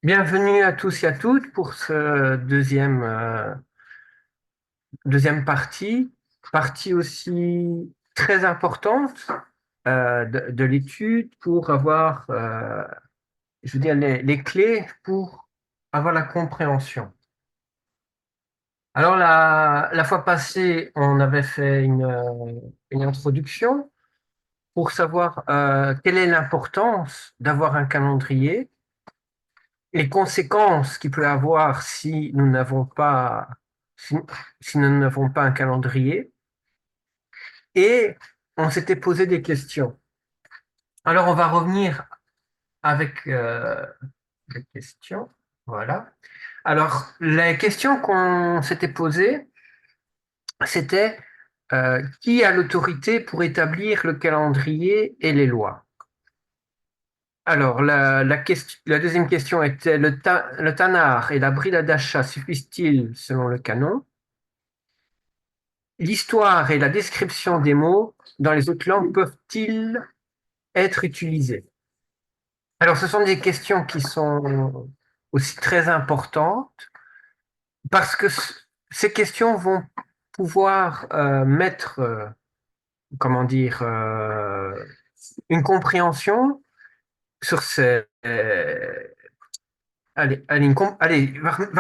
Bienvenue à tous et à toutes pour ce deuxième partie aussi très importante de l'étude pour avoir, je veux dire, les clés pour avoir la compréhension. Alors, la fois passée, on avait fait une introduction pour savoir quelle est l'importance d'avoir un calendrier, les conséquences qu'il peut avoir si, si nous n'avons pas un calendrier. Et on s'était posé des questions. Alors, on va revenir avec les questions. Voilà. Alors, les questions qu'on s'était posées, c'était qui a l'autorité pour établir le calendrier et les lois? Alors, la deuxième question était le Tanar et la Brida d'achat suffisent-ils selon le canon? L'histoire et la description des mots dans les autres langues peuvent-ils être utilisés? Alors, ce sont des questions qui sont aussi très importantes parce que ces questions vont pouvoir mettre, comment dire, une compréhension sur va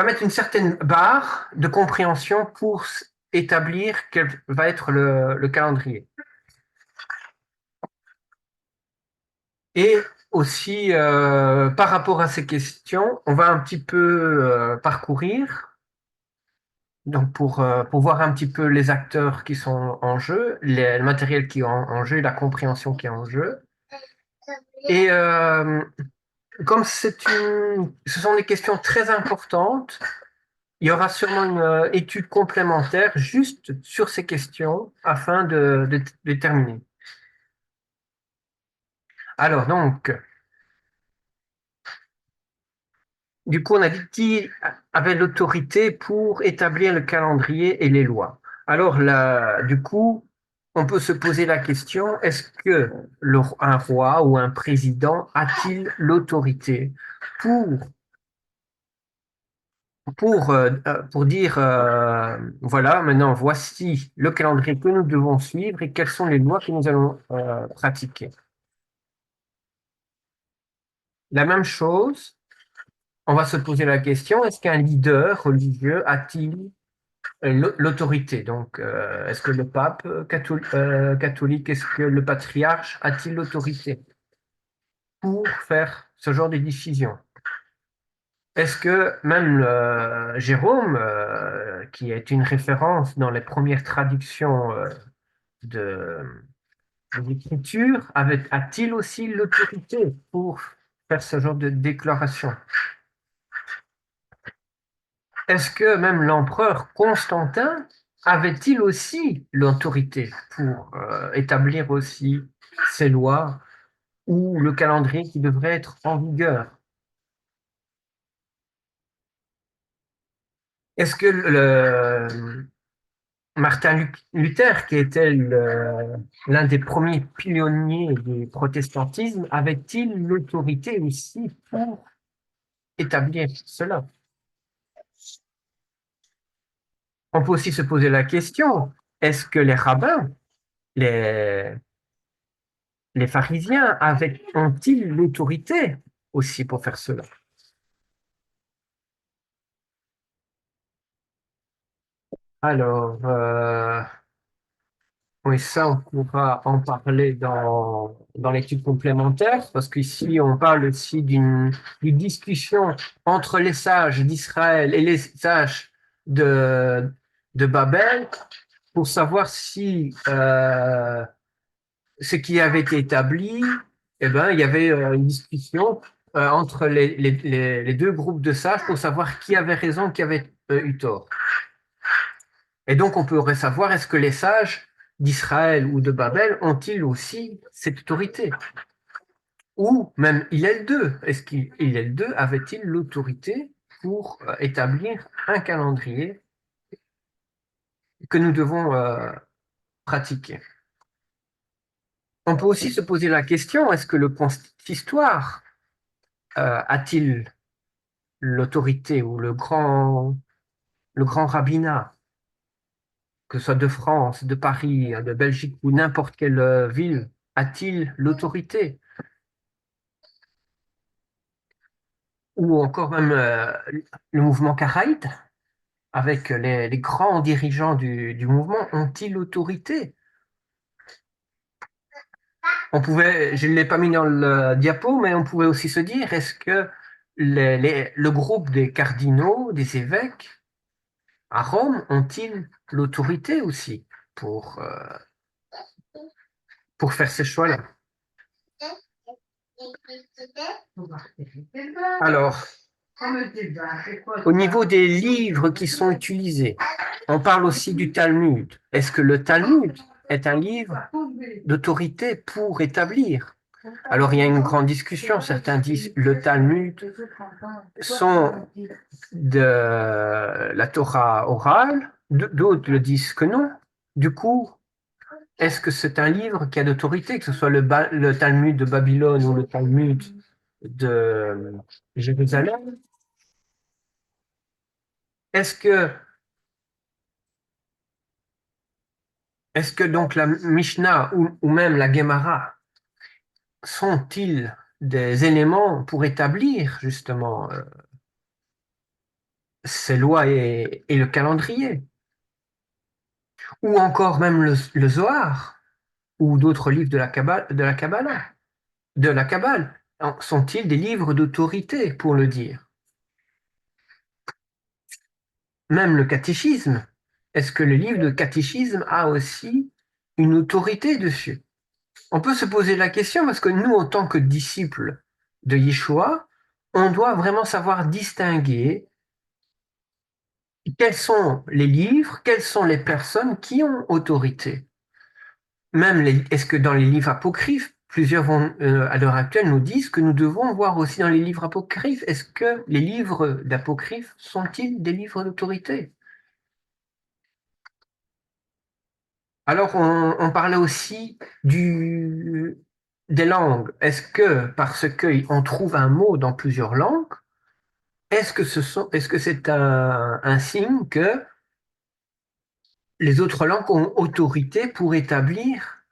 mettre une certaine barre de compréhension pour établir quel va être le calendrier. Et aussi, par rapport à ces questions, on va un petit peu parcourir, donc pour voir un petit peu les acteurs qui sont en jeu, le matériel qui est en jeu, la compréhension qui est en jeu. Et comme ce sont des questions très importantes, il y aura sûrement une étude complémentaire juste sur ces questions afin de terminer. Alors donc, du coup, on a dit qui avait l'autorité pour établir le calendrier et les lois. Alors là, du coup, on peut se poser la question, est-ce que un roi ou un président a-t-il l'autorité pour, pour dire, voilà, maintenant, voici le calendrier que nous devons suivre et quelles sont les lois que nous allons pratiquer. La même chose, on va se poser la question, est-ce qu'un leader religieux a-t-il l'autorité? Donc, est-ce que le pape catholique, est-ce que le patriarche a-t-il l'autorité pour faire ce genre de décision? Est-ce que même Jérôme, qui est une référence dans les premières traductions de, de l'écriture, a-t-il aussi l'autorité pour faire ce genre de déclaration? Est-ce que même l'empereur Constantin avait-il aussi l'autorité pour établir aussi ces lois ou le calendrier qui devrait être en vigueur? Est-ce que Martin Luther, qui était l'un des premiers pionniers du protestantisme, avait-il l'autorité aussi pour établir cela? On peut aussi se poser la question, est-ce que les rabbins, les, les pharisiens ont-ils l'autorité aussi pour faire cela? Alors, oui, ça, on pourra en parler dans l'étude complémentaire, parce qu'ici, on parle aussi d'une discussion entre les sages d'Israël et les sages de, de Babel pour savoir si ce qui avait été établi, eh ben, il y avait une discussion entre les deux groupes de sages pour savoir qui avait raison, qui avait eu tort. Et donc, on pourrait savoir, est-ce que les sages d'Israël ou de Babel ont-ils aussi cette autorité? Ou même Hillel II, est-ce qu'Hillel II avait-il l'autorité pour établir un calendrier que nous devons pratiquer? On peut aussi se poser la question, est-ce que le consistoire a-t-il l'autorité ou le grand rabbinat, que ce soit de France, de Paris, de Belgique ou n'importe quelle ville, a-t-il l'autorité? Ou encore même le mouvement karaïte, avec les grands dirigeants du mouvement, ont-ils l'autorité? On pouvait, je ne l'ai pas mis dans le diapo, mais on pouvait aussi se dire, est-ce que le groupe des cardinaux, des évêques à Rome, ont-ils l'autorité aussi pour faire ces choix-là? Alors, au niveau des livres qui sont utilisés, on parle aussi du Talmud. Est-ce que le Talmud est un livre d'autorité pour établir? Alors, il y a une grande discussion. Certains disent le Talmud sont de la Torah orale, d'autres le disent que non. Du coup, est-ce que c'est un livre qui a d'autorité, que ce soit le Talmud de Babylone ou le Talmud de Jérusalem? Est-ce que, est-ce que donc la Mishnah ou même la Gemara sont-ils des éléments pour établir justement ces lois et le calendrier? Ou encore même le Zohar ou d'autres livres de la Kabbalah, de la Kabbale, sont-ils des livres d'autorité pour le dire? Même le catéchisme, est-ce que le livre de catéchisme a aussi une autorité dessus? On peut se poser la question parce que nous, en tant que disciples de Yeshua, on doit vraiment savoir distinguer quels sont les livres, quelles sont les personnes qui ont autorité. Même est-ce que dans les livres apocryphes, plusieurs vont, à l'heure actuelle nous disent que nous devons voir aussi dans les livres apocryphes, est-ce que les livres d'apocryphes sont-ils des livres d'autorité? Alors, on parlait aussi des langues. Est-ce que parce qu'on trouve un mot dans plusieurs langues, est-ce que c'est un signe que les autres langues ont autorité pour établir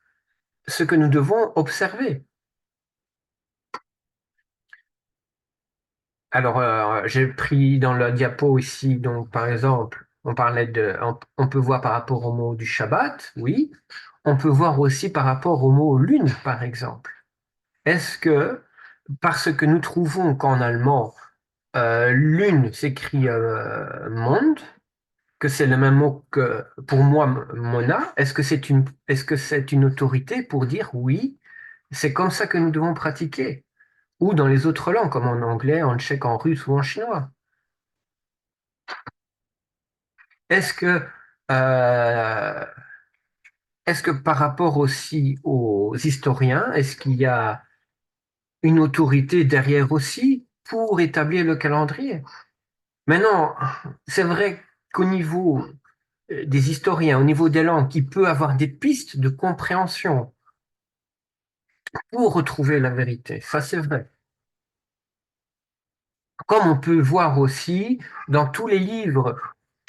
ce que nous devons observer? Alors, j'ai pris dans le diapo ici, donc par exemple, on peut voir par rapport au mot du Shabbat, oui. On peut voir aussi par rapport au mot lune, par exemple. Est-ce que, parce que nous trouvons qu'en allemand, lune s'écrit monde, que c'est le même mot que pour moi, mona, est-ce que c'est une autorité pour dire oui, c'est comme ça que nous devons pratiquer? Ou dans les autres langues, comme en anglais, en tchèque, en russe ou en chinois. Est-ce que, euh, est-ce que par rapport aussi aux historiens, est-ce qu'il y a une autorité derrière aussi pour établir le calendrier? Maintenant, c'est vrai qu'au niveau des historiens, au niveau des langues, il peut avoir des pistes de compréhension pour retrouver la vérité. Ça, c'est vrai. Comme on peut voir aussi dans tous les livres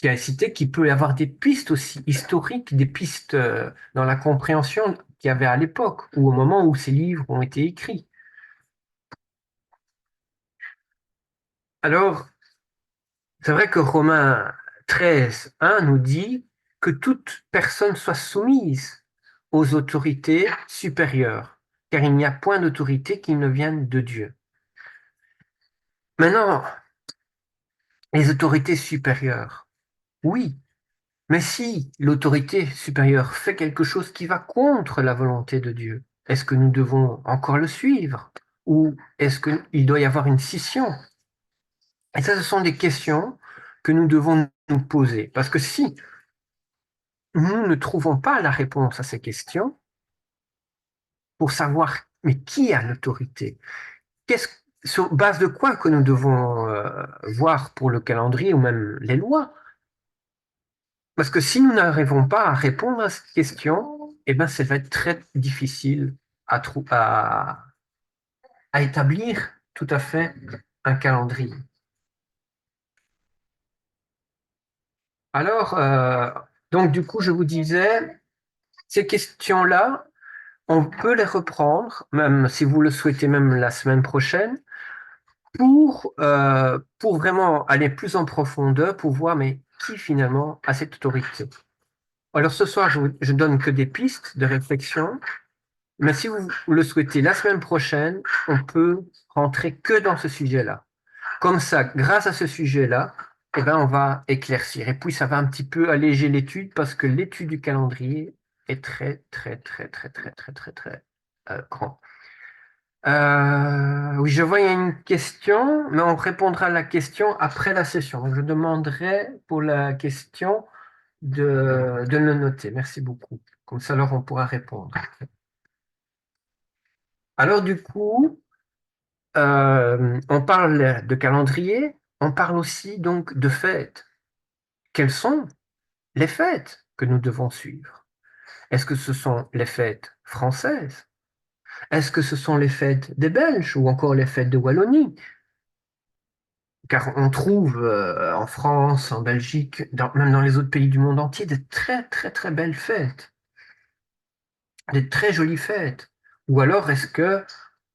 qui a cité qu'il peut y avoir des pistes aussi historiques, des pistes dans la compréhension qu'il y avait à l'époque ou au moment où ces livres ont été écrits. Alors, c'est vrai que Romains 13, 1 nous dit que toute personne soit soumise aux autorités supérieures, car il n'y a point d'autorité qui ne vienne de Dieu. Maintenant, les autorités supérieures, oui, mais si l'autorité supérieure fait quelque chose qui va contre la volonté de Dieu, est-ce que nous devons encore le suivre? Ou est-ce qu'il doit y avoir une scission? Et ça, ce sont des questions que nous devons nous poser. Parce que si nous ne trouvons pas la réponse à ces questions, pour savoir, mais qui a l'autorité? Qu'est-ce, sur base de quoi que nous devons voir pour le calendrier ou même les lois? Parce que si nous n'arrivons pas à répondre à cette question, eh ben, ça va être très difficile à établir tout à fait un calendrier. Alors, donc du coup, je vous disais, ces questions-là, on peut les reprendre, même si vous le souhaitez, même la semaine prochaine, pour vraiment aller plus en profondeur, pour voir, mais qui finalement a cette autorité. Alors ce soir, je donne que des pistes de réflexion, mais si vous le souhaitez, la semaine prochaine, on peut rentrer que dans ce sujet-là. Comme ça, grâce à ce sujet-là, eh ben, on va éclaircir. Et puis, ça va un petit peu alléger l'étude parce que l'étude du calendrier est très, très, très, très, très, très, très, très grand. Oui, je vois, il y a une question, mais on répondra à la question après la session. Donc, je demanderai pour la question de le noter. Merci beaucoup. Comme ça, alors, on pourra répondre. Alors, du coup, on parle de calendrier, on parle aussi donc de fêtes. Quelles sont les fêtes que nous devons suivre? Est-ce que ce sont les fêtes françaises? Est-ce que ce sont les fêtes des Belges ou encore les fêtes de Wallonie? Car on trouve en France, en Belgique, même dans les autres pays du monde entier, des très très très belles fêtes, des très jolies fêtes. Ou alors est-ce que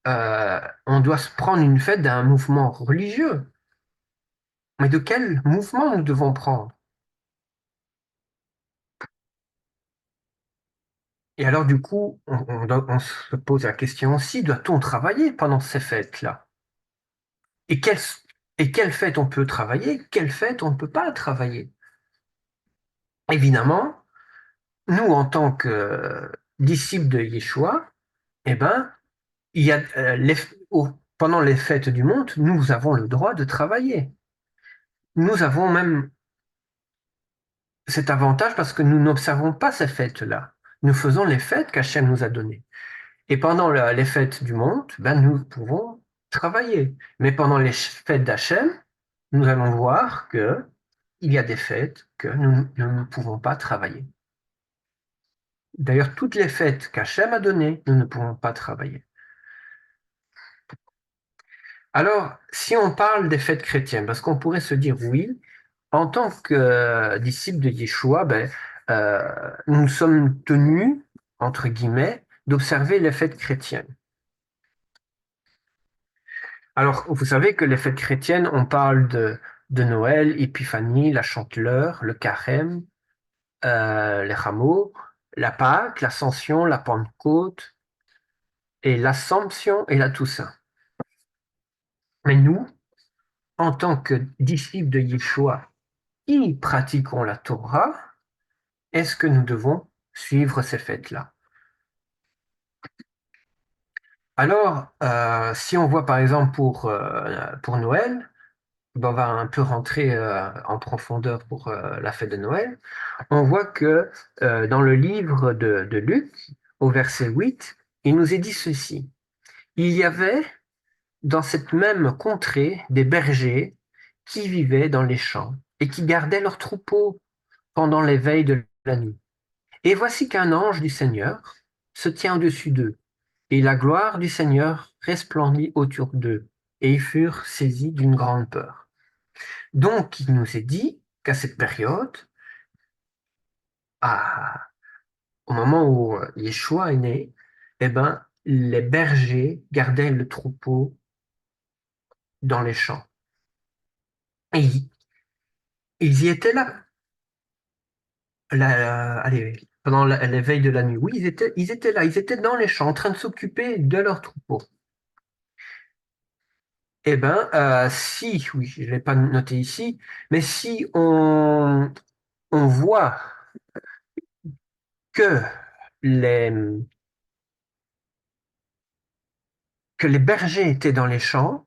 on doit se prendre une fête d'un mouvement religieux? Mais de quel mouvement nous devons prendre? Et alors du coup, on se pose la question aussi, doit-on travailler pendant ces fêtes-là? Et quelle fête on peut travailler, quelle fête on ne peut pas travailler? Évidemment, nous, en tant que disciples de Yeshua, eh ben, il y a, pendant les fêtes du monde, nous avons le droit de travailler. Nous avons même cet avantage parce que nous n'observons pas ces fêtes-là. Nous faisons les fêtes qu'Hachem nous a données. Et pendant les fêtes du monde, ben, nous pouvons travailler. Mais pendant les fêtes d'Hachem, nous allons voir que il y a des fêtes que nous ne pouvons pas travailler. D'ailleurs, toutes les fêtes qu'Hachem a données, nous ne pouvons pas travailler. Alors, si on parle des fêtes chrétiennes, parce qu'on pourrait se dire oui, en tant que disciples de Yeshua, ben, nous sommes tenus, entre guillemets, d'observer les fêtes chrétiennes. Alors, vous savez que les fêtes chrétiennes, on parle de Noël, Épiphanie, la Chandeleur, le Carême, les rameaux, la Pâque, l'Ascension, la Pentecôte, et l'Assomption et la Toussaint. Mais nous, en tant que disciples de Yeshua qui pratiquons la Torah, est-ce que nous devons suivre ces fêtes-là? Alors, si on voit par exemple pour Noël, ben, on va un peu rentrer en profondeur pour la fête de Noël. On voit que dans le livre de Luc, au verset 8, il nous est dit ceci. Il y avait dans cette même contrée des bergers qui vivaient dans les champs et qui gardaient leurs troupeaux pendant les veilles de la nuit. Et voici qu'un ange du Seigneur se tient au-dessus d'eux, et la gloire du Seigneur resplendit autour d'eux, et ils furent saisis d'une grande peur. Donc, il nous est dit qu'à cette période, au moment où Yeshua est né, eh ben, les bergers gardaient le troupeau dans les champs. Et ils y étaient là, allez, pendant les veilles de la nuit. Oui, ils étaient là, ils étaient dans les champs en train de s'occuper de leur troupeau. Eh bien, si, oui, je ne l'ai pas noté ici, mais si on voit que les, que les bergers étaient dans les champs,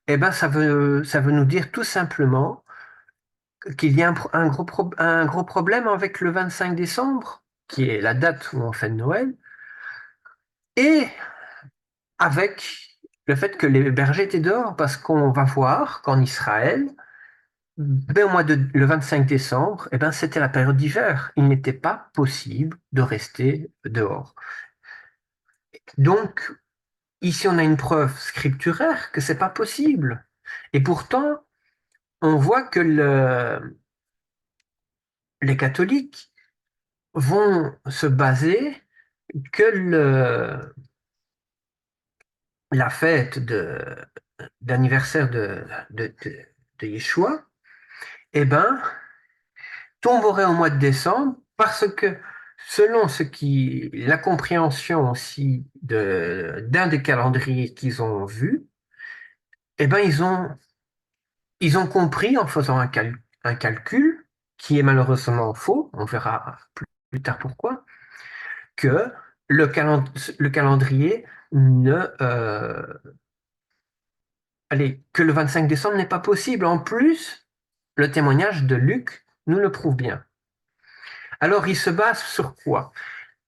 eh ben, ça veut nous dire tout simplement qu'il y a un gros problème avec le 25 décembre, qui est la date où on fête Noël, et avec le fait que les bergers étaient dehors, parce qu'on va voir qu'en Israël, ben, au mois le 25 décembre, eh ben, c'était la période d'hiver. Il n'était pas possible de rester dehors. Donc, ici, on a une preuve scripturaire que c'est pas possible. Et pourtant, on voit que les catholiques vont se baser que la fête d'anniversaire de Yeshua, eh ben, tomberait au mois de décembre parce que selon la compréhension aussi d'un des calendriers qu'ils ont vu, eh ben, ils ont compris en faisant un calcul qui est malheureusement faux, on verra plus tard pourquoi, que le calendrier ne, allez, que le 25 décembre n'est pas possible. En plus, le témoignage de Luc nous le prouve bien. Alors, il se base sur quoi?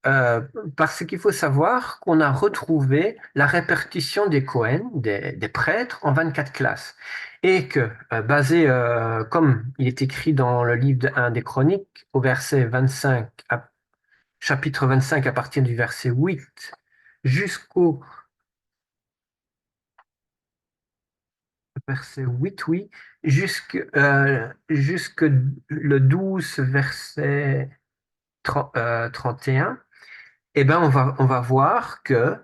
Euh, Parce qu'il faut savoir qu'on a retrouvé la répartition des Cohen, des prêtres, en 24 classes. Et que, comme il est écrit dans le livre de 1 des Chroniques, au verset 25, chapitre 25, à partir du verset 8 jusqu'au verset 8, oui, jusque le 12, verset 31, eh ben on va voir que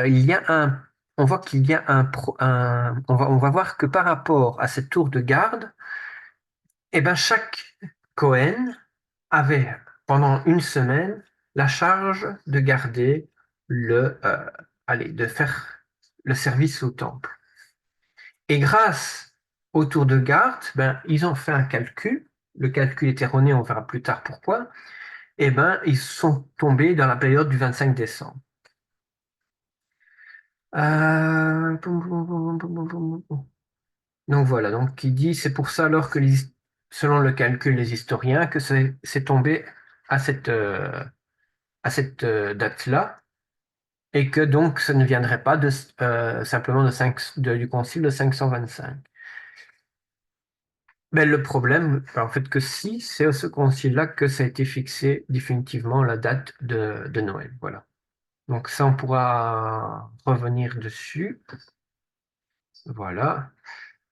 il y a on voit qu'il y a on va voir que par rapport à cette tour de garde, eh ben chaque Cohen avait pendant une semaine la charge de garder de faire le service au temple. Et grâce au tour de garde, ben ils ont fait un calcul. Le calcul est erroné, on verra plus tard pourquoi. Eh ben ils sont tombés dans la période du 25 décembre. Donc voilà, donc il dit, c'est pour ça alors que selon le calcul des historiens, que c'est tombé à cette date-là, et que donc ça ne viendrait pas simplement du concile de 525. Mais le problème, en fait, que si, c'est à ce concile-là que ça a été fixé définitivement la date de Noël. Voilà. Donc ça, on pourra revenir dessus. Voilà.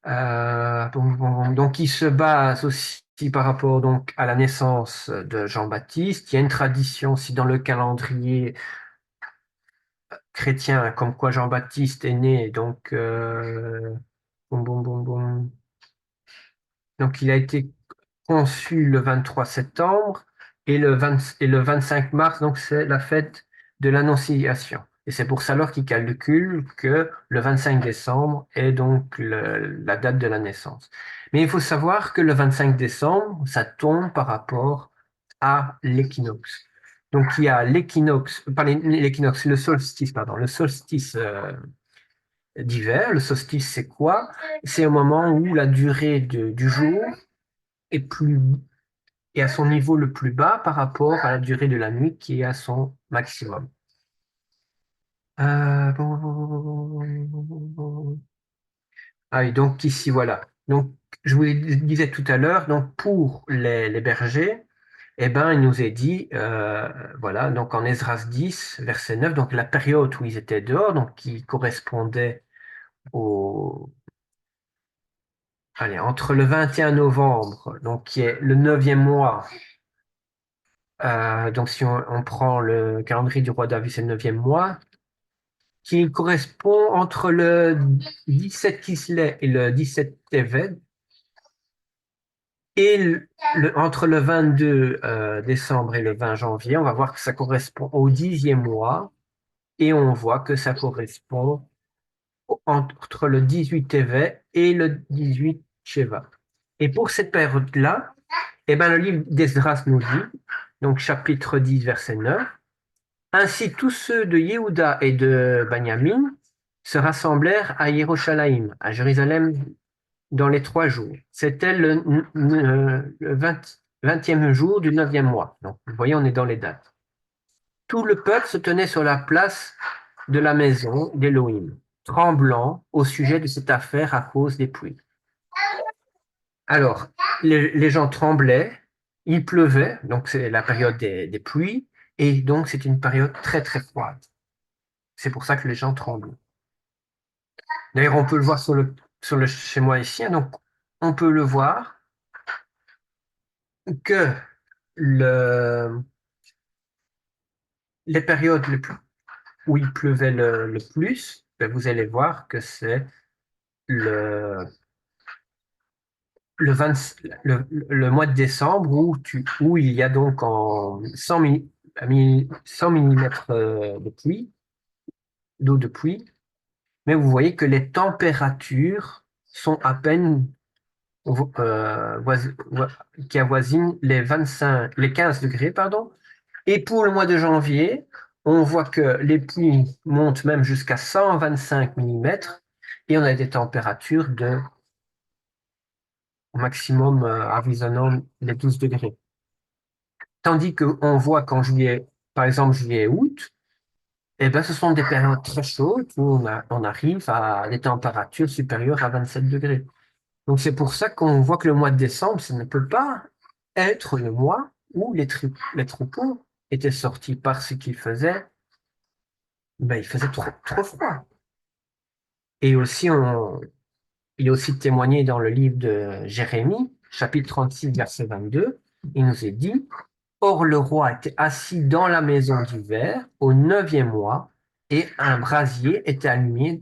Donc, il se base aussi par rapport donc à la naissance de Jean-Baptiste. Il y a une tradition aussi dans le calendrier chrétien, comme quoi Jean-Baptiste est né. Boum, boum, boum, boum. Donc, il a été conçu le 23 septembre et le 25 mars, donc c'est la fête de l'Annonciation. Et c'est pour ça alors qu'il calcule que le 25 décembre est donc la date de la naissance. Mais il faut savoir que le 25 décembre, ça tombe par rapport à l'équinoxe. Donc il y a l'équinoxe, pas l'équinoxe, le solstice, pardon, le solstice d'hiver. Le solstice, c'est quoi? C'est au moment où la durée du jour est plus est à son niveau le plus bas par rapport à la durée de la nuit qui est à son maximum. Euh, Ah oui, donc ici, voilà. Donc, je vous disais tout à l'heure, donc pour les bergers, eh ben, il nous est dit, voilà, donc en Esdras 10, verset 9, donc la période où ils étaient dehors, donc qui correspondait au, allez, entre le 21 novembre, donc qui est le neuvième mois. Donc, si on prend le calendrier du roi David, c'est le neuvième mois, qui correspond entre le 17 Kislev et le 17 Tevet, et entre le 22 décembre et le 20 janvier, on va voir que ça correspond au 10e mois, et on voit que ça correspond entre le 18 Tevet et le 18 Sheva. Et pour cette période-là, eh ben, le livre d'Esdras nous dit, donc chapitre 10, verset 9, ainsi, tous ceux de Yehuda et de Benjamin se rassemblèrent à Yerushalayim, à Jérusalem, dans les 3 jours. C'était le 20e jour du 9e mois. Donc, vous voyez, on est dans les dates. Tout le peuple se tenait sur la place de la maison d'Élohim, tremblant au sujet de cette affaire à cause des pluies. Alors, les gens tremblaient, il pleuvait, donc c'est la période des pluies, et donc c'est une période très très froide. C'est pour ça que les gens tremblent. D'ailleurs, on peut le voir sur le schéma ici, hein. Donc, on peut le voir que le, les périodes où il pleuvait le plus, ben, vous allez voir que c'est le, le, 20 le mois de décembre où il y a donc en 100 millimètres de pluie, d'eau de pluie, mais vous voyez que les températures sont à peine qui avoisinent les 15 degrés, pardon. Et pour le mois de janvier, on voit que les pluies montent même jusqu'à 125 millimètres et on a des températures de au maximum avoisinant les 12 degrés. Tandis qu'on voit qu'en juillet, par exemple juillet et août, eh ben, ce sont des périodes très chaudes où on arrive à des températures supérieures à 27 degrés. Donc c'est pour ça qu'on voit que le mois de décembre, ça ne peut pas être le mois où les troupeaux étaient sortis parce qu'il faisait, ben, il faisait trop froid. Et aussi, il est aussi témoigné dans le livre de Jérémie, chapitre 36, verset 22. Il nous est dit, Or le roi était assis dans la maison d'hiver au neuvième mois, et un brasier était allumé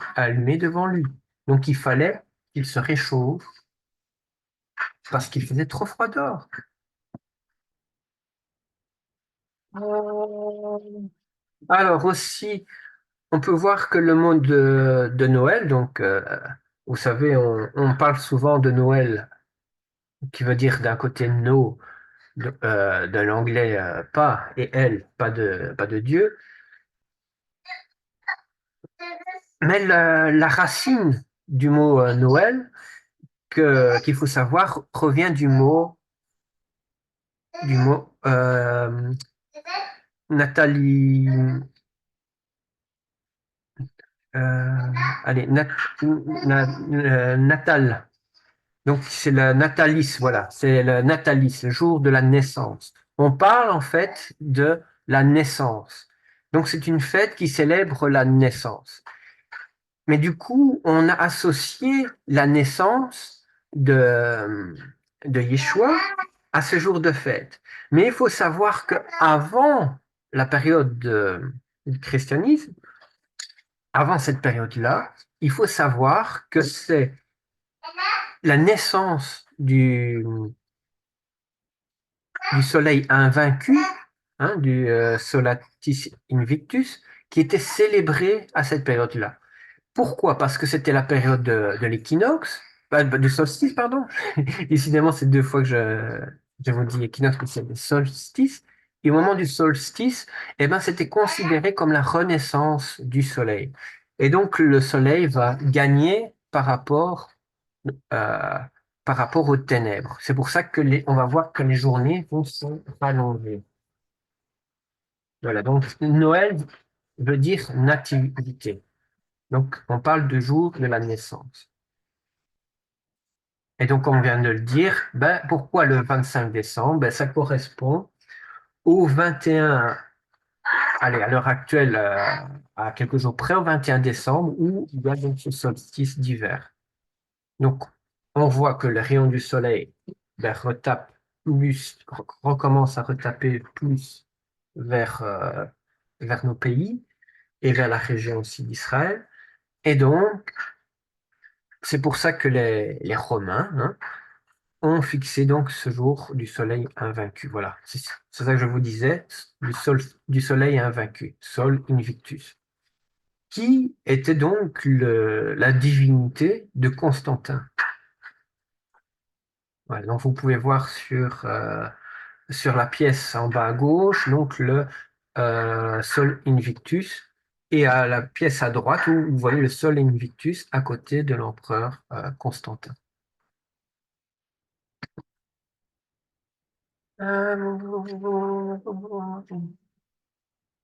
devant lui. Donc il fallait qu'il se réchauffe parce qu'il faisait trop froid dehors. Alors aussi, on peut voir que le mot de Noël, donc vous savez, on parle souvent de Noël, qui veut dire d'un côté no, de l'anglais pas, et elle, pas de Dieu. Mais la racine du mot Noël, qu'il faut savoir, provient du mot Nathalie, euh, allez, Natal. Donc, c'est le natalis, voilà, c'est le natalis, le jour de la naissance. On parle en fait de la naissance. Donc, c'est une fête qui célèbre la naissance. Mais du coup, on a associé la naissance de Yeshua à ce jour de fête. Mais il faut savoir qu'avant la période du christianisme, avant cette période-là, il faut savoir que c'est la naissance du soleil invaincu, hein, du Solatis Invictus, qui était célébré à cette période-là. Pourquoi? Parce que c'était la période de l'équinoxe, du solstice, pardon. Décidément, c'est deux fois que je vous dis équinoxe, mais c'est le solstice. Et au moment du solstice, eh ben, c'était considéré comme la renaissance du soleil. Et donc, le soleil va gagner euh, par rapport aux ténèbres. C'est pour ça que on va voir que les journées vont se rallonger. Voilà, donc Noël veut dire nativité. Donc, on parle du jour de la naissance. Et donc, on vient de le dire, ben, pourquoi le 25 décembre? Ben, ça correspond au 21, allez, à l'heure actuelle, à quelques jours près, au 21 décembre, où il y a donc ce solstice d'hiver. Donc, on voit que le rayon du soleil ben, recommence à retaper plus vers, vers nos pays et vers la région aussi d'Israël. Et donc, c'est pour ça que les Romains, hein, ont fixé donc ce jour du soleil invaincu. Voilà, c'est ça que je vous disais, du soleil invaincu, Sol Invictus, qui était donc la divinité de Constantin. Voilà, donc vous pouvez voir sur la pièce en bas à gauche, donc le Sol Invictus, et à la pièce à droite où vous voyez le Sol Invictus à côté de l'empereur Constantin.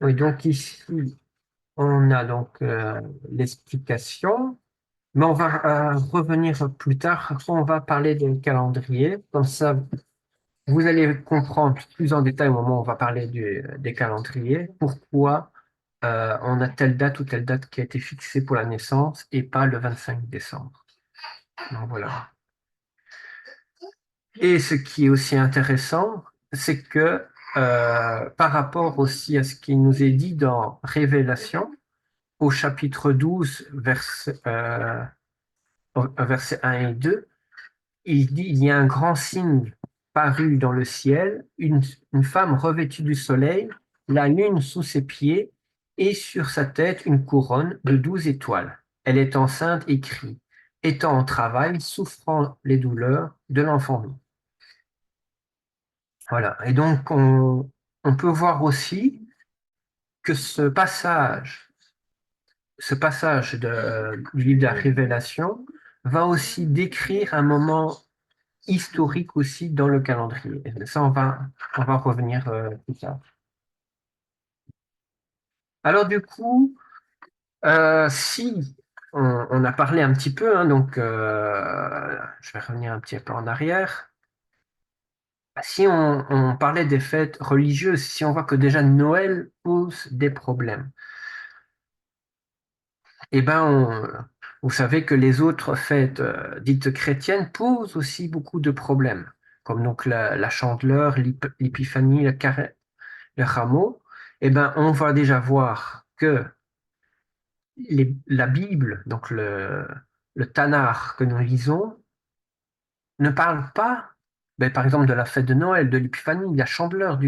Oui, donc ici, on a donc l'explication, mais on va revenir plus tard. Après, on va parler des calendriers. Comme ça, vous allez comprendre plus en détail au moment où on va parler des calendriers, pourquoi on a telle date ou telle date qui a été fixée pour la naissance et pas le 25 décembre. Donc, voilà. Et ce qui est aussi intéressant, c'est que par rapport aussi à ce qui nous est dit dans Révélation, au chapitre 12, versets 1 et 2, il dit, il y a un grand signe paru dans le ciel, une femme revêtue du soleil, la lune sous ses pieds, et sur sa tête une couronne de 12 étoiles. Elle est enceinte et crie, étant en travail, souffrant les douleurs de l'enfantement. Voilà. Et donc, on peut voir aussi que du livre de la Révélation va aussi décrire un moment historique aussi dans le calendrier. Et ça, on va revenir plus tard. Alors du coup, si on a parlé un petit peu, hein, donc je vais revenir un petit peu en arrière. Si on parlait des fêtes religieuses, si on voit que déjà Noël pose des problèmes, eh ben vous savez que les autres fêtes dites chrétiennes posent aussi beaucoup de problèmes, comme donc la Chandeleur, l'Épiphanie, le rameau. Eh ben on va déjà voir que la Bible, donc le Tanakh que nous lisons, ne parle pas, ben, par exemple, de la fête de Noël, de l'Épiphanie, de la Chandeleur,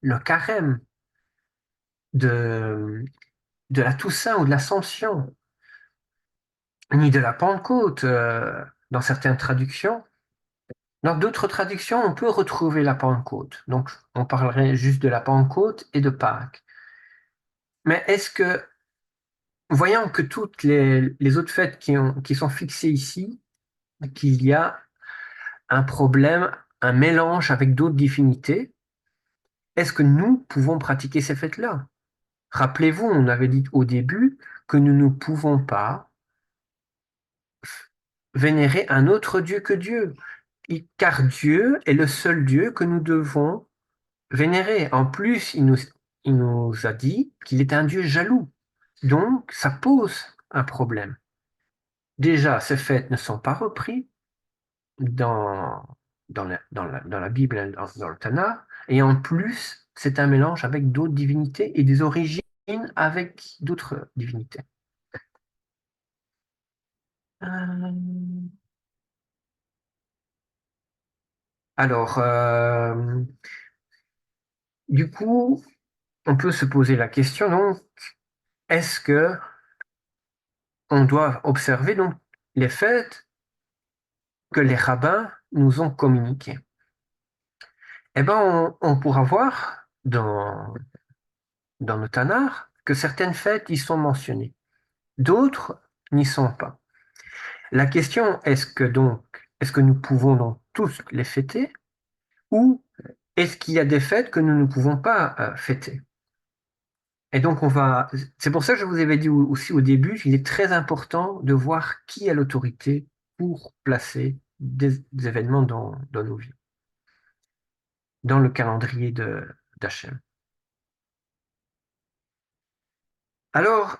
le Carême, de, de la Toussaint ou de l'Ascension, ni de la Pentecôte, dans certaines traductions. Dans d'autres traductions, on peut retrouver la Pentecôte. Donc, on parlerait juste de la Pentecôte et de Pâques. Mais est-ce que, voyant que toutes les autres fêtes qui sont fixées ici, qu'il y a un problème, un mélange avec d'autres divinités, est-ce que nous pouvons pratiquer ces fêtes-là? Rappelez-vous, on avait dit au début que nous ne pouvons pas vénérer un autre Dieu que Dieu, car Dieu est le seul Dieu que nous devons vénérer. En plus, il nous a dit qu'il est un Dieu jaloux. Donc, ça pose un problème. Déjà, ces fêtes ne sont pas reprises dans, dans la Bible, dans le Tanakh, et en plus, c'est un mélange avec d'autres divinités et des origines avec d'autres divinités. Euh, Alors, du coup, on peut se poser la question, donc, est-ce que on doit observer donc les fêtes que les rabbins nous ont communiquées? Eh ben, on pourra voir dans le Tanakh que certaines fêtes y sont mentionnées, d'autres n'y sont pas. La question est-ce que nous pouvons donc tous les fêter ou est-ce qu'il y a des fêtes que nous ne pouvons pas fêter? Et donc c'est pour ça que je vous avais dit aussi au début, il est très important de voir qui a l'autorité pour placer des événements dans nos vies, dans le calendrier d'Hachem. Alors,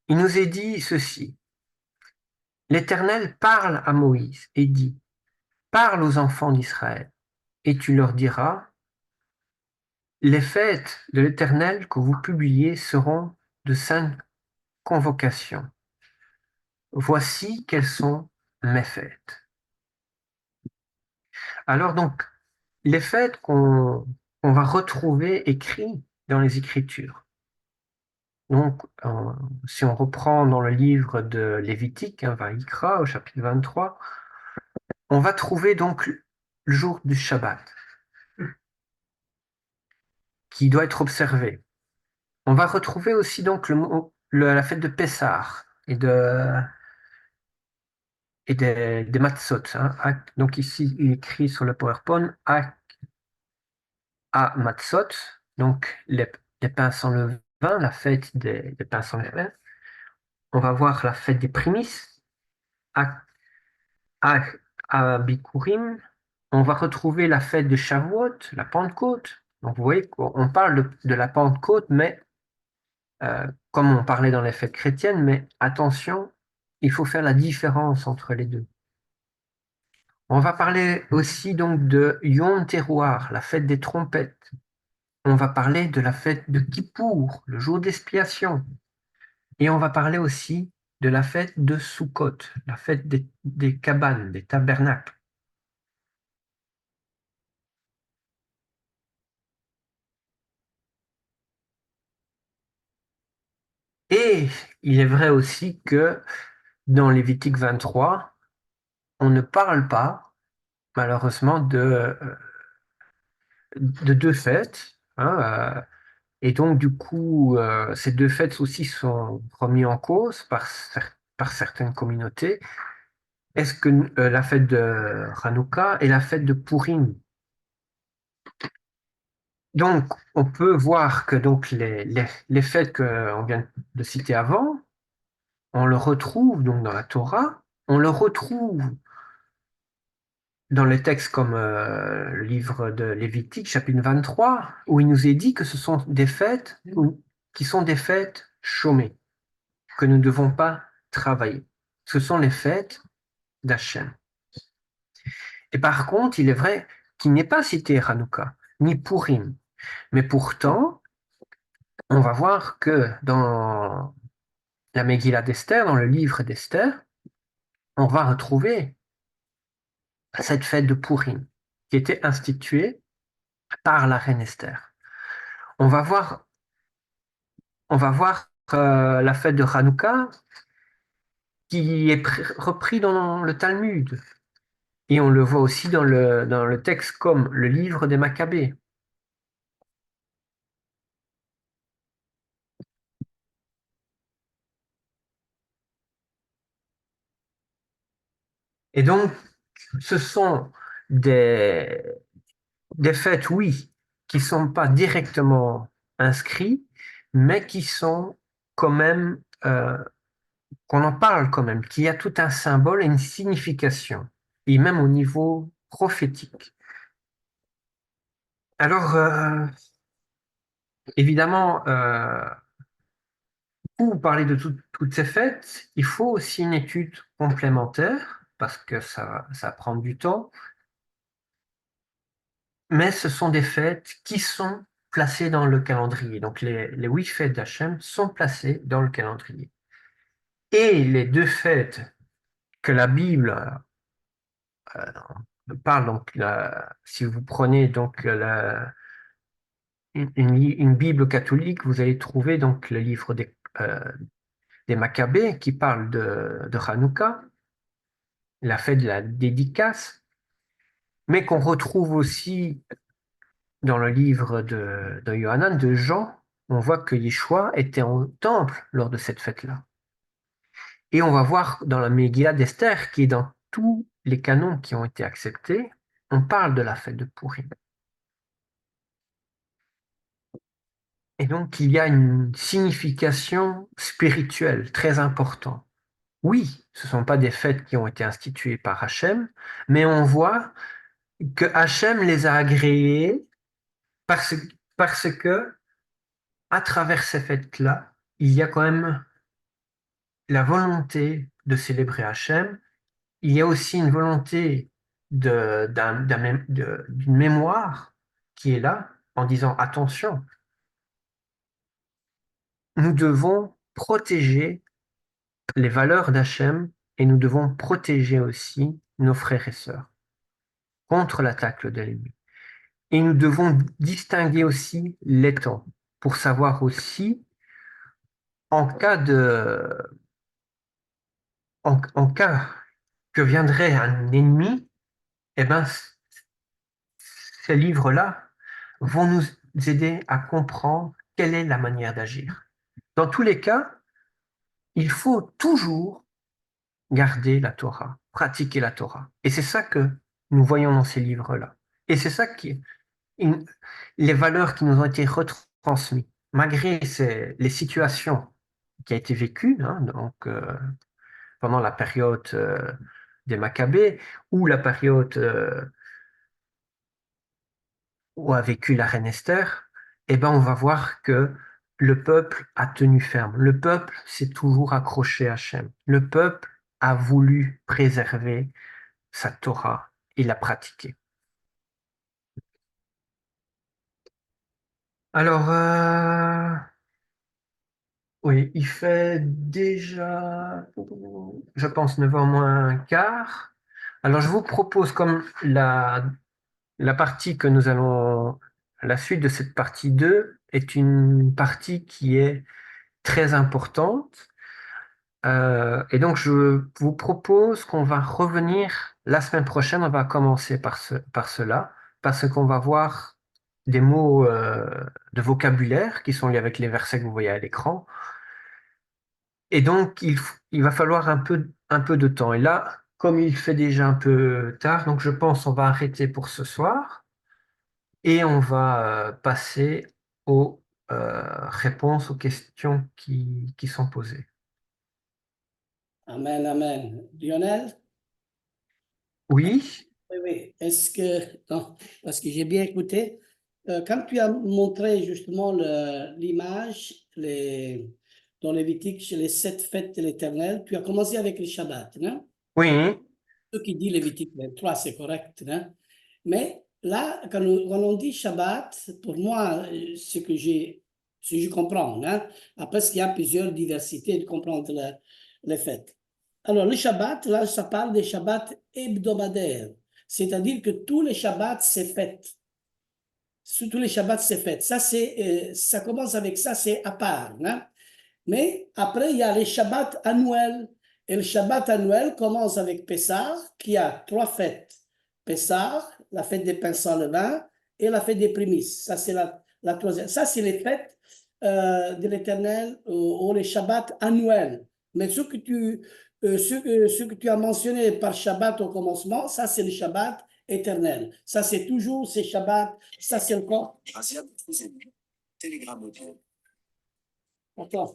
il nous est dit ceci. L'Éternel parle à Moïse et dit, parle aux enfants d'Israël et tu leur diras, les fêtes de l'Éternel que vous publiez seront de saintes convocations. Voici quelles sont mes fêtes. Alors donc, les fêtes qu'on va retrouver écrites dans les Écritures. Donc, si on reprend dans le livre de Lévitique, hein, Vaïkra, au chapitre 23, on va trouver donc le jour du Shabbat, qui doit être observé. On va retrouver aussi donc la fête de Pessah et des matzot, hein. Donc ici, il est écrit sur le PowerPoint, à matzot, donc les pains sans levain, la fête des pains sans levain. On va voir la fête des prémices, à, à, à Bikurim. On va retrouver la fête de Shavuot, la Pentecôte. Donc vous voyez qu'on parle de la Pentecôte, mais comme on parlait dans les fêtes chrétiennes, mais attention, il faut faire la différence entre les deux. On va parler aussi donc de Yom Teruah, la fête des trompettes. On va parler de la fête de Kippour, le jour d'expiation. Et on va parler aussi de la fête de Sukkot, la fête des cabanes, des tabernacles. Et il est vrai aussi que dans Lévitique 23, on ne parle pas, malheureusement, de deux fêtes, hein, et donc, du coup, ces deux fêtes aussi sont remises en cause par certaines communautés. Est-ce que la fête de Hanouka et la fête de Purim? Donc, on peut voir que donc, les fêtes qu'on vient de citer avant, on le retrouve donc dans la Torah, on le retrouve dans les textes comme le livre de Lévitique, chapitre 23, où il nous est dit que ce sont des fêtes qui sont des fêtes chômées, que nous ne devons pas travailler. Ce sont les fêtes d'Hachem. Et par contre, il est vrai qu'il n'est pas cité Hanouka, ni Purim. Mais pourtant, on va voir que dans la Megillah d'Esther, dans le livre d'Esther, on va retrouver cette fête de Purim qui était instituée par la reine Esther. On va voir, on va voir la fête de Hanouka qui est repris dans le Talmud. Et on le voit aussi dans le texte comme le livre des Maccabées. Et donc, ce sont des, des fêtes, oui, qui ne sont pas directement inscrits, mais qui sont quand même, qu'on en parle quand même, qu'il y a tout un symbole et une signification, et même au niveau prophétique. Alors, évidemment, pour parler de toutes ces fêtes, il faut aussi une étude complémentaire, parce que ça prend du temps, mais ce sont des fêtes qui sont placées dans le calendrier. Donc les 8 fêtes d'Hachem sont placées dans le calendrier. Et les deux fêtes que la Bible parle, donc si vous prenez donc une Bible catholique, vous allez trouver donc le livre des Maccabées qui parle de Hanouka, la fête de la dédicace, mais qu'on retrouve aussi dans le livre de Yohanan, de Jean, on voit que Yeshua était au temple lors de cette fête-là. Et on va voir dans la Megillah d'Esther, qui est dans tous les canons qui ont été acceptés, on parle de la fête de Purim. Et donc, il y a une signification spirituelle très importante. Oui, ce ne sont pas des fêtes qui ont été instituées par Hachem, mais on voit que Hachem les a agréées parce, parce que, à travers ces fêtes-là, il y a quand même la volonté de célébrer Hachem. Il y a aussi une volonté d'une mémoire qui est là en disant attention, nous devons protéger les valeurs d'Hachem et nous devons protéger aussi nos frères et sœurs contre l'attaque de l'ennemi. Et nous devons distinguer aussi les temps pour savoir aussi en cas en cas que viendrait un ennemi, eh ben, ces livres-là vont nous aider à comprendre quelle est la manière d'agir. Dans tous les cas, il faut toujours garder la Torah, pratiquer la Torah. Et c'est ça que nous voyons dans ces livres-là. Et c'est ça qui les valeurs qui nous ont été retransmises, malgré les situations qui ont été vécues, hein, donc, pendant la période des Maccabées ou la période où a vécu la reine Esther, eh ben, on va voir que le peuple a tenu ferme. Le peuple s'est toujours accroché à Hachem. Le peuple a voulu préserver sa Torah et la pratiquer. Alors, oui, il fait déjà, je pense, 9h moins un quart. Alors, je vous propose, comme la partie que nous allons, la suite de cette partie 2 est une partie qui est très importante. Et donc, je vous propose qu'on va revenir la semaine prochaine. On va commencer par cela, parce qu'on va voir des mots de vocabulaire qui sont liés avec les versets que vous voyez à l'écran. Et donc, il va falloir un peu de temps. Et là, comme il fait déjà un peu tard, donc je pense on va arrêter pour ce soir et on va passer aux réponses aux questions qui sont posées. Amen, amen. Lionel? Oui, Oui, oui. Est-ce que, non, parce que j'ai bien écouté, quand tu as montré justement l'image dans Lévitique, chez les 7 fêtes de l'Éternel, tu as commencé avec le Shabbat, non? oui, Ce qui dit Lévitique 23, c'est correct, non? Mais là, quand on dit Shabbat, pour moi, ce que je comprends, hein? Après, il y a plusieurs diversités de comprendre les fêtes. Alors, le Shabbat, là, ça parle des Shabbats hebdomadaires. C'est-à-dire que tous les Shabbats, c'est fête. Tous les Shabbats, c'est fête. Ça commence avec ça, c'est à part, hein? Mais après, il y a les Shabbats annuels. Et le Shabbat annuel commence avec Pessah, qui a 3 fêtes. Pessah, la fête des pains sans levain, et la fête des prémices. Ça, c'est la troisième. Ça, c'est les fêtes de l'Éternel ou les Shabbats annuels. Mais ce que tu as mentionné par Shabbat au commencement, ça, c'est le Shabbat éternel. Ça, c'est toujours ces Shabbats. Ça, c'est le corps. Attends.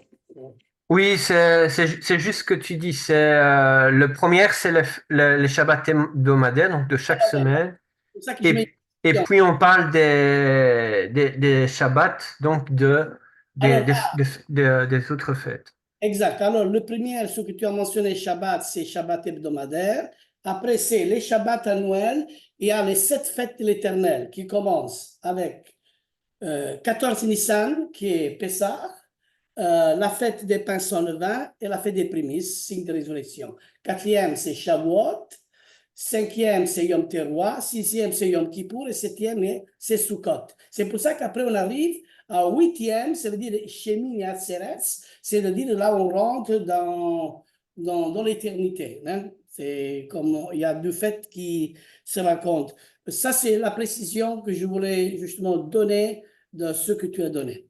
oui, c'est juste ce que tu dis. C'est le premier, c'est les Shabbats hebdomadaires, donc de chaque semaine. C'est ça que je mets. Et puis on parle des Shabbats, donc Alors, des autres fêtes. exact. Alors, le premier, ce que tu as mentionné, Shabbat, c'est Shabbat hebdomadaire. Après, c'est les Shabbats annuels. Il y a les 7 fêtes de l'Éternel qui commencent avec 14 Nissan, qui est Pessah, la fête des pains sans levain et la fête des prémices, signe de résurrection. Quatrième, c'est Shavuot. Cinquième, c'est Yom Teruah. Sixième, c'est Yom Kippour. Et septième, c'est Sukkot. C'est pour ça qu'après, on arrive à huitième, ça veut dire Shemini Atzeres, c'est-à-dire là, on rentre dans l'éternité. Hein? C'est comme il y a 2 fêtes qui se racontent. Ça, c'est la précision que je voulais justement donner de ce que tu as donné.